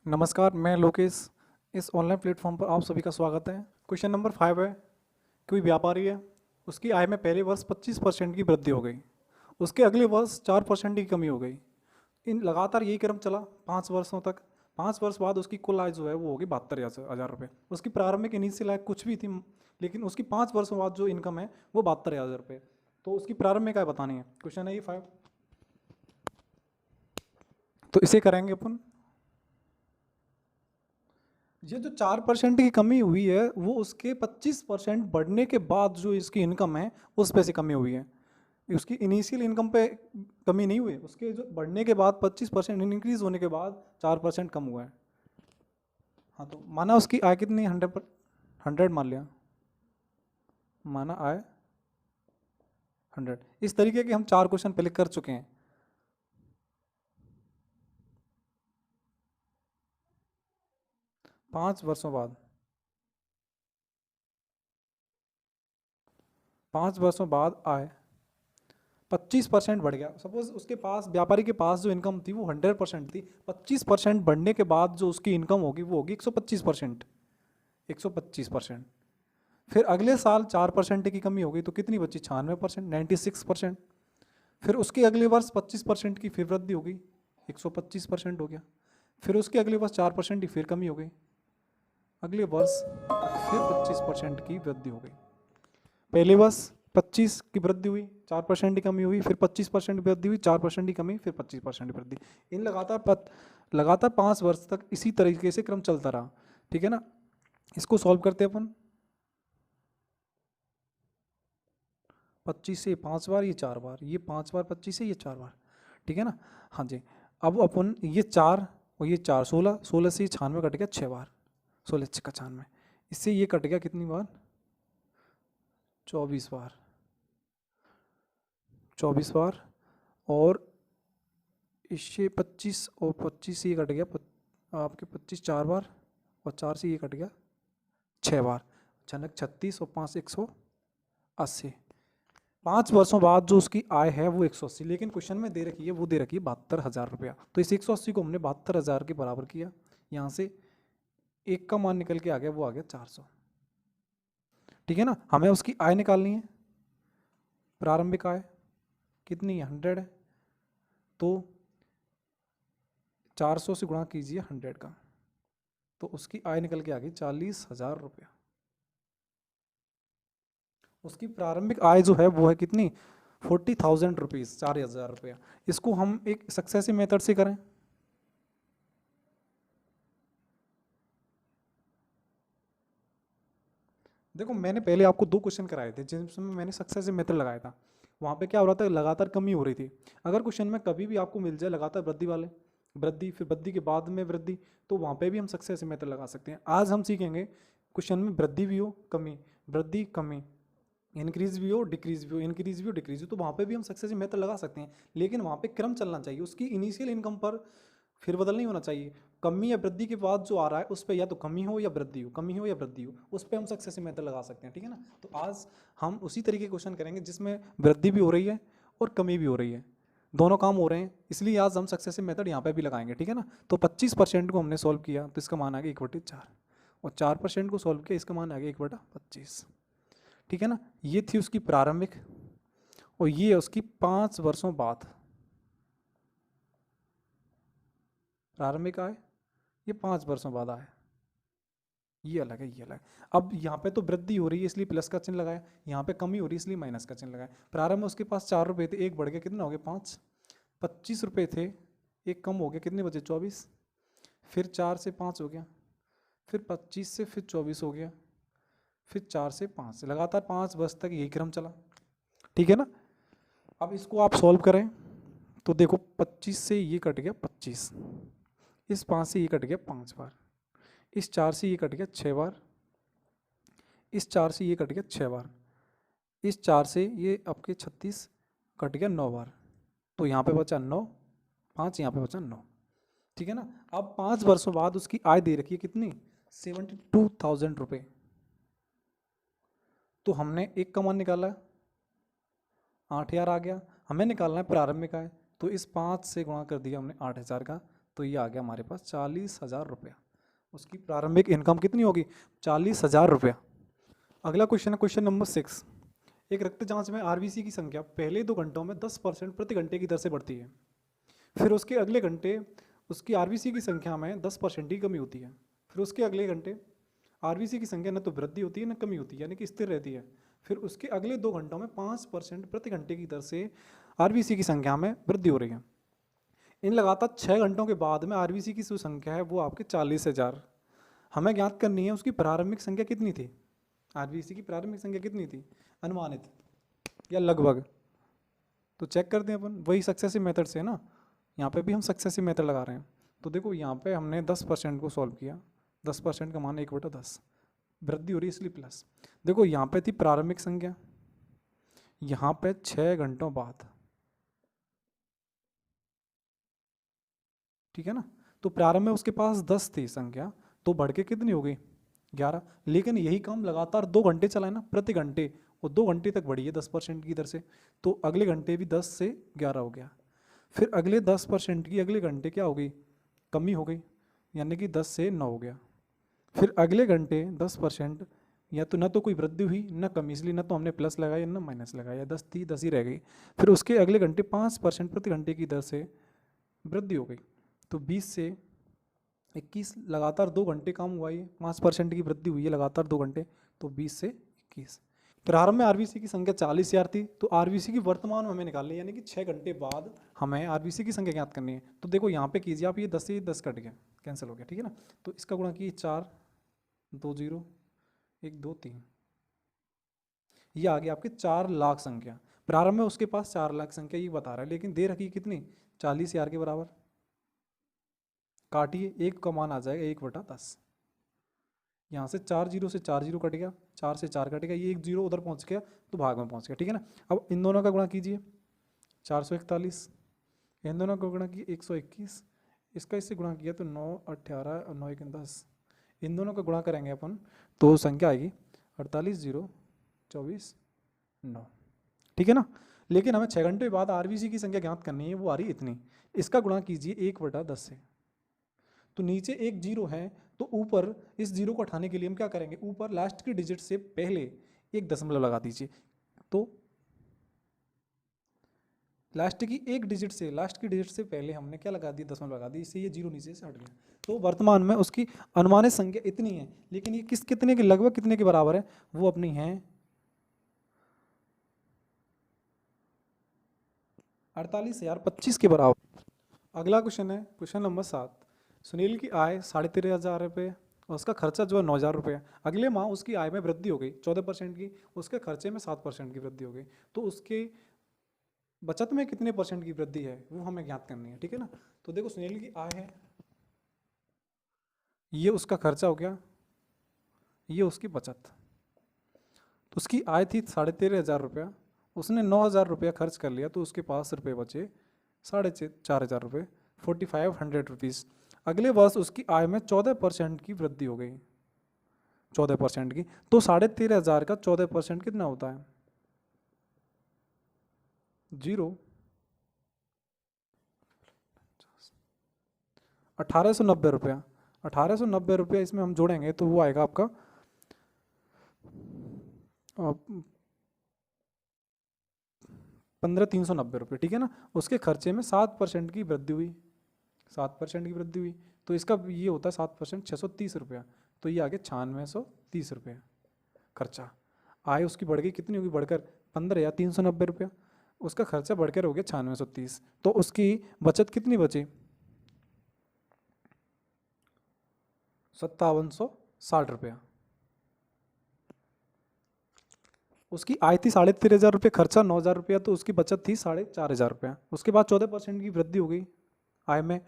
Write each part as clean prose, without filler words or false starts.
नमस्कार, मैं लोकेश। इस ऑनलाइन प्लेटफॉर्म पर आप सभी का स्वागत है। क्वेश्चन नंबर 5 है। कोई व्यापारी है, उसकी आय में पहले वर्ष 25% की वृद्धि हो गई, उसके अगले वर्ष 4% की कमी हो गई। इन लगातार यही क्रम चला 5 वर्षों तक। 5 वर्ष बाद उसकी कुल आय जो है वो होगी 72,000 रुपये। उसकी प्रारंभिक इनिशियल आय कुछ भी थी, लेकिन उसकी 5 वर्षों बाद जो इनकम है वो 72,000 रुपये। तो उसकी प्रारंभिक आय बतानी है। क्वेश्चन है ये 5। तो इसे करेंगे अपन। ये जो 4% की कमी हुई है वो उसके 25% बढ़ने के बाद जो इसकी इनकम है उस पे से कमी हुई है। उसकी इनिशियल इनकम पे कमी नहीं हुई, उसके जो बढ़ने के बाद 25% इंक्रीज होने के बाद 4% कम हुआ है। हाँ, तो माना उसकी आय कितनी? 100 मान लिया। माना आय 100। इस तरीके के हम 4 क्वेश्चन पहले कर चुके हैं। पाँच वर्षों बाद 5 वर्षों बाद आय 25% बढ़ गया। सपोज उसके पास, व्यापारी के पास जो इनकम थी वो 100% थी। 25% बढ़ने के बाद जो उसकी इनकम होगी वो होगी 125%। 125%। फिर अगले साल 4% की कमी होगी तो कितनी बची? 96%, 96%। फिर उसके अगले वर्ष 25% की फिर वृद्धि होगी, 125% हो गया। फिर उसके अगले वर्ष 4% की फिर कमी हो गई, अगले वर्ष फिर 25% की वृद्धि हो गई। पहले वर्ष 25 की वृद्धि हुई, 4% की कमी हुई, फिर 25% की वृद्धि हुई, 4% की कमी, फिर 25% की वृद्धि। इन लगातार 5 वर्ष तक इसी तरीके से क्रम चलता रहा। ठीक है ना। इसको सॉल्व करते हैं अपन। 25 से 5 बार, ये 4 बार, ये 5 बार 25 से, ये 4 बार। ठीक है ना। हाँ जी। अब अपन ये 4 और ये 4, 16, 16 से 96 कट गया 6 बार, 16 6 का 96। इससे ये कट गया कितनी बार? 24 बार। 24 बार। और इससे 25 और 25 से ये कट गया आपके 25 4 बार, और 4 से ये कट गया 6 बार। छनक 36 और 5 180। 5 वर्षों बाद जो उसकी आय है वो 180, लेकिन क्वेश्चन में दे रखी है, वो दे रखी है 72,000 रुपया। तो इस 180 को हमने 72,000 के बराबर किया। यहाँ से एक का मान निकल के आ गया, वो आ गया 400। ठीक है ना। हमें उसकी आय निकालनी है। प्रारंभिक आय कितनी है? 100 है। तो 400 से गुणा कीजिए 100 का, तो उसकी आय निकल के आ गई 40,000 रुपया। उसकी प्रारंभिक आय जो है वो है कितनी? 40,000 रुपीज़, 4,000 रुपया। इसको हम एक सक्सेसिव मेथड से करें। देखो, मैंने पहले आपको 2 क्वेश्चन कराए थे जिसमें मैंने सक्सेसिव मेथड लगाया था। वहाँ पे क्या हो रहा था? लगातार कमी हो रही थी। अगर क्वेश्चन में कभी भी आपको मिल जाए लगातार वृद्धि वाले, वृद्धि फिर वृद्धि के बाद में वृद्धि, तो वहाँ पे भी हम सक्सेसिव मेथड लगा सकते हैं। आज हम सीखेंगे क्वेश्चन में वृद्धि भी हो, कमी, वृद्धि कमी, इंक्रीज भी हो, डिक्रीज भी हो, इंक्रीज भी हो, डिक्रीज भी हो, तो वहाँ पे भी हम सक्सेसिव मेथड लगा सकते हैं। लेकिन वहाँ पे क्रम चलना चाहिए, उसकी इनिशियल इनकम पर फिर बदल नहीं होना चाहिए। कमी या वृद्धि के बाद जो आ रहा है उस पर या तो कमी हो या वृद्धि हो, कमी हो या वृद्धि हो, उस पर हम सक्सेसिव मेथड लगा सकते हैं। ठीक है ना। तो आज हम उसी तरीके क्वेश्चन करेंगे जिसमें वृद्धि भी हो रही है और कमी भी हो रही है, दोनों काम हो रहे हैं, इसलिए आज हम सक्सेसिव मेथड यहाँ पे भी लगाएंगे। ठीक है ना। तो 25% को हमने सॉल्व किया तो इसका मान आ गया 1/4, और 4% को सॉल्व किया, इसका मान आ गया 1/25। ठीक है ना। ये थी उसकी प्रारंभिक, और ये है उसकी 5 वर्षों बाद प्रारंभिक आय। ये 5 वर्षों बाद आए, ये अलग है, ये अलग है। अब यहाँ पे तो वृद्धि हो रही है इसलिए प्लस का चिन्ह लगाया, यहाँ पे कमी हो रही है इसलिए माइनस का चिन्ह लगाया। प्रारंभ में उसके पास 4 रुपये थे, एक बढ़ गया, कितना हो गया? 5। 25 रुपये थे, एक कम हो गया, कितने बचे? 24। फिर 4 से 5 हो गया, फिर 25 से फिर 24 हो गया, फिर 4 से 5 से, लगातार 5 वर्ष तक यही क्रम चला। ठीक है ना। अब इसको आप सॉल्व करें तो देखो, 25 से ये कट गया 25, इस 5 से ये कट गया 5 बार, इस 4 से ये कट गया 6 बार, इस 4 से ये कट गया 6 बार, इस 4 से ये आपके 36 कट गया 9 बार। तो यहाँ पे बचा 9, 5 यहाँ पे बचा 9। ठीक है ना। अब 5 वर्षों बाद उसकी आय दे रखी है कितनी? 72,000 रुपये। तो हमने एक का मान निकाला, 8,000 आ गया। हमें निकालना है प्रारंभिक आय, तो इस 5 से गुणा कर दिया हमने 8,000 का, तो ये आ गया हमारे पास 40,000 रुपया। उसकी प्रारंभिक इनकम कितनी होगी? 40,000 रुपया। अगला क्वेश्चन है क्वेश्चन नंबर 6। एक रक्त जांच में आरबीसी की संख्या पहले 2 घंटों में 10% प्रति घंटे की दर से बढ़ती है। फिर उसके अगले घंटे उसकी आरबीसी की संख्या में 10% की कमी होती है। फिर उसके अगले घंटे आरबीसी की संख्या न तो वृद्धि होती है न कमी होती है, यानी कि स्थिर रहती है। फिर उसके अगले 2 घंटों में 5% प्रति घंटे की दर से आरबीसी की संख्या में वृद्धि हो रही है। इन लगातार 6 घंटों के बाद में आरबीसी की जो संख्या है वो आपके 40,000। हमें ज्ञात करनी है उसकी प्रारंभिक संख्या कितनी थी। आरबीसी की प्रारंभिक संख्या कितनी थी अनुमानित या लगभग? तो चेक करते हैं अपन, वही सक्सेसिव मेथड से है ना, यहाँ पे भी हम सक्सेसिव मेथड लगा रहे हैं। तो देखो यहाँ पे हमने 10% को सॉल्व किया, 10% का मान 1/10, वृद्धि हो रही है इसलिए प्लस। देखो यहाँ पे थी प्रारंभिक संख्या, यहाँ पे 6 घंटों बाद, ठीक है ना। तो प्रारंभ में उसके पास 10 थी संख्या, तो बढ़ के कितनी हो गई 11। लेकिन यही काम लगातार 2 घंटे चलाए ना प्रति घंटे, और 2 घंटे तक बढ़ी है 10% की दर से, तो अगले घंटे भी 10 से 11 हो गया। फिर अगले 10% की अगले घंटे क्या हो गई, कमी हो गई, यानी कि 10 से 9 हो गया। फिर अगले घंटे 10% या तो न तो कोई वृद्धि हुई न कमी, इसलिए न तो हमने प्लस लगाया न माइनस लगाया, 10 थी 10 ही रह गई। फिर उसके अगले घंटे 5% प्रति घंटे की दर से वृद्धि हो गई, तो 20 से 21, लगातार 2 घंटे काम हुआ, ये 5% की वृद्धि हुई है लगातार 2 घंटे, तो 20 से 21। प्रारंभ में आरबीसी की संख्या 40,000 थी, तो आरबीसी की वर्तमान में हमें निकालनी है, यानी कि 6 घंटे बाद हमें आरबीसी की संख्या ज्ञात करनी है। तो देखो यहाँ पे कीजिए आप, ये 10 से 10 कट गया, कैंसिल हो गया, ठीक है ना। तो इसका गुणा कीजिए 4, 2 0, 1 2 3, ये आ गया आपके 4 लाख संख्या। प्रारंभ में उसके पास 4 लाख संख्या ये बता रहा है, लेकिन दे रखी कितनी 40,000 के बराबर। काटिए, 1 का मान आ जाएगा 1/10। यहाँ से 4 0 से 4 0 कट गया, 4 से 4 कट गया, ये 1 0 उधर पहुँच गया तो भाग में पहुँच गया, ठीक है ना। अब इन दोनों का गुणा कीजिए, 441, इन दोनों का गुणा किए 121, इसका इससे गुणा किया तो 9 18 और 9 1 10, इन दोनों का गुणा करेंगे अपन तो संख्या आएगी 48 0 24 9, ठीक है ना। लेकिन हमें 6 घंटे बाद आरबीसी की संख्या ज्ञात करनी है, वो आ रही इतनी। इसका गुणा कीजिए 1/10 से, तो नीचे एक 0 है, तो ऊपर इस 0 को हटाने के लिए हम क्या करेंगे, ऊपर लास्ट की डिजिट से पहले एक दशमलव लगा दीजिए। तो लास्ट की डिजिट से पहले हमने क्या लगा दिया, दशमलव लगा दी, इससे ये 0 नीचे से हट गया। तो वर्तमान में उसकी अनुमानित संख्या इतनी है, लेकिन ये कितने के लगभग कितने के बराबर है, वो अपनी है 48,025 के बराबर। अगला क्वेश्चन है क्वेश्चन नंबर 7। सुनील की आय 13,500 रुपये और उसका खर्चा जो है 9,000 रुपये। अगले माह उसकी आय में वृद्धि हो गई 14% की, उसके खर्चे में 7% की वृद्धि हो गई, तो उसके बचत में कितने परसेंट की वृद्धि है वो हमें ज्ञात करनी है, ठीक है ना। तो देखो सुनील की आय है, ये उसका खर्चा हो गया, ये उसकी बचत। तो उसकी आय थी 13,500 रुपया, उसने 9,000 रुपया खर्च कर लिया, तो उसके पास रुपये बचे 4,500 रुपये, 4,500 रुपीज़। अगले वर्ष उसकी आय में 14% की वृद्धि हो गई, 14% की, तो 13,500 का 14% कितना होता है 0, 1,890 रुपया। 1,890 रुपया इसमें हम जोड़ेंगे तो वो आएगा आपका 15,390 रुपये, ठीक है ना। उसके खर्चे में 7% की वृद्धि हुई, 7% की वृद्धि हुई, तो इसका ये होता है 7%, 630 रुपया, तो ये आगे 9630 रुपया खर्चा। आय उसकी बढ़ गई, कितनी होगी बढ़कर 15,390 रुपया, उसका खर्चा बढ़कर हो गया 9630, तो उसकी बचत कितनी बची 5,760 रुपया। उसकी आय थी 13,500 रुपये, खर्चा 9,000 रुपया, तो उसकी बचत थी 4,500 रुपया। उसके बाद 14% की वृद्धि हो गई आय में,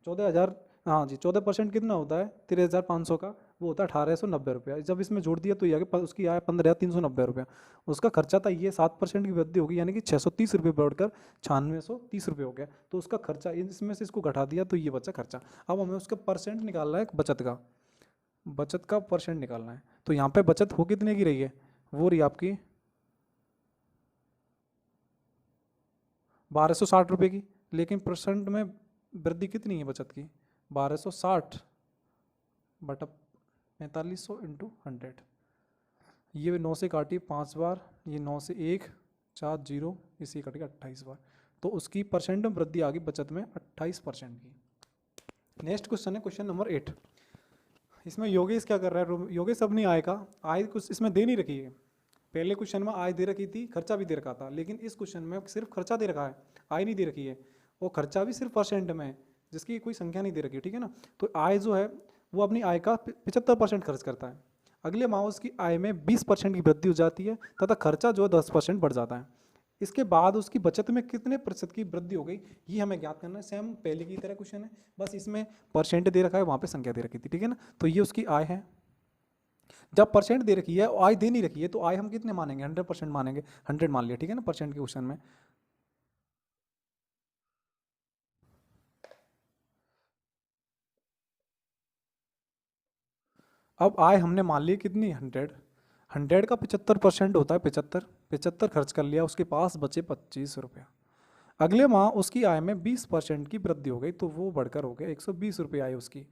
14,000, हाँ जी 14% कितना होता है 13,500 का, वो होता है 1,890 रुपया। जब इसमें जोड़ दिया तो ये आगे उसकी आय 15,390 रुपया। उसका खर्चा था ये 7% की वृद्धि होगी, यानी कि 630 रुपये बढ़कर 9630 रुपये हो गया, तो उसका खर्चा इसमें से इसको घटा दिया तो ये बचा खर्चा। अब हमें उसका परसेंट निकालना है बचत का परसेंट निकालना है। तो यहाँ पे बचत हो कितने की रही है, वो रही आपकी 1,260 रुपये की, लेकिन परसेंट में वृद्धि कितनी है बचत की 1260 बटा 4500 इंटू 100। ये 9 से काटी 5 बार, ये 9 से 1 4 0, इसी कटेगा 28 बार। तो उसकी परसेंट में वृद्धि आ गई बचत में 28% की। नेक्स्ट क्वेश्चन है क्वेश्चन नंबर 8। इसमें योगेश क्या कर रहा है? योगेश अपनी आय का, आय कुछ इसमें दे नहीं रखी है। पहले क्वेश्चन में आय दे रखी थी, खर्चा भी दे रखा था, लेकिन इस क्वेश्चन में सिर्फ खर्चा दे रखा है, आय नहीं दे रखी है। वो खर्चा भी सिर्फ परसेंट में है, जिसकी कोई संख्या नहीं दे रखी, ठीक है ना। तो आय जो है वो अपनी आय का 75% खर्च करता है। अगले माह उसकी आय में 20% की वृद्धि हो जाती है तथा खर्चा जो है 10% बढ़ जाता है। इसके बाद उसकी बचत में कितने प्रतिशत की वृद्धि हो गई, ये हमें ज्ञात करना है। सेम पहले की तरह क्वेश्चन है, बस इसमें परसेंट दे रखा है, वहाँ पे संख्या दे रखी थी, ठीक है ना। तो ये उसकी आय है। जब परसेंट दे रखी है, आय दे नहीं रखी है, तो आय हम कितने मानेंगे? 100% मानेंगे, 100 मान लिया, ठीक है ना, परसेंट के क्वेश्चन में। अब आय हमने मान ली कितनी? 100। 100 का 75% होता है 75। 75 खर्च कर लिया, उसके पास बचे 25 रुपया। अगले माह उसकी आय में 20% की वृद्धि हो गई, तो वो बढ़कर हो गया 120 रुपये आय उसकी।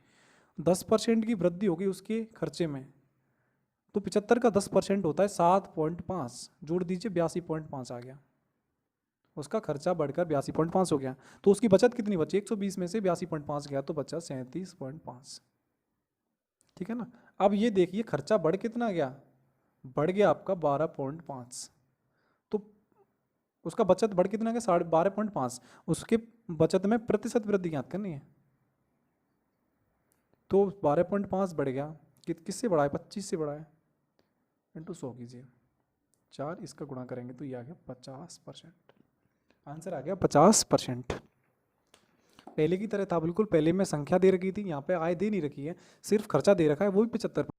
10% की वृद्धि हो गई उसके खर्चे में, तो 75 का 10% होता है 7.5, जोड़ दीजिए 82.5 आ गया। उसका खर्चा बढ़कर 82.5 हो गया, तो उसकी बचत कितनी बची? 120 में से 82.5 गया तो बचा 37.5, ठीक है ना। अब ये देखिए खर्चा बढ़ कितना गया? बढ़ गया आपका 12.5। तो उसका बचत बढ़ कितना गया? 12.5। उसके बचत में प्रतिशत वृद्धि ज्ञात करनी है, तो 12.5 बढ़ गया, किससे बढ़ा है? 25 से बढ़ा है, इंटू 100 कीजिए, 4 इसका गुणा करेंगे तो ये आ गया 50%। आंसर आ गया 50%। पहले की तरह था बिल्कुल, पहले में संख्या दे रखी थी, यहाँ पे आय दे नहीं रखी है, सिर्फ खर्चा दे रखा है, वो भी 75।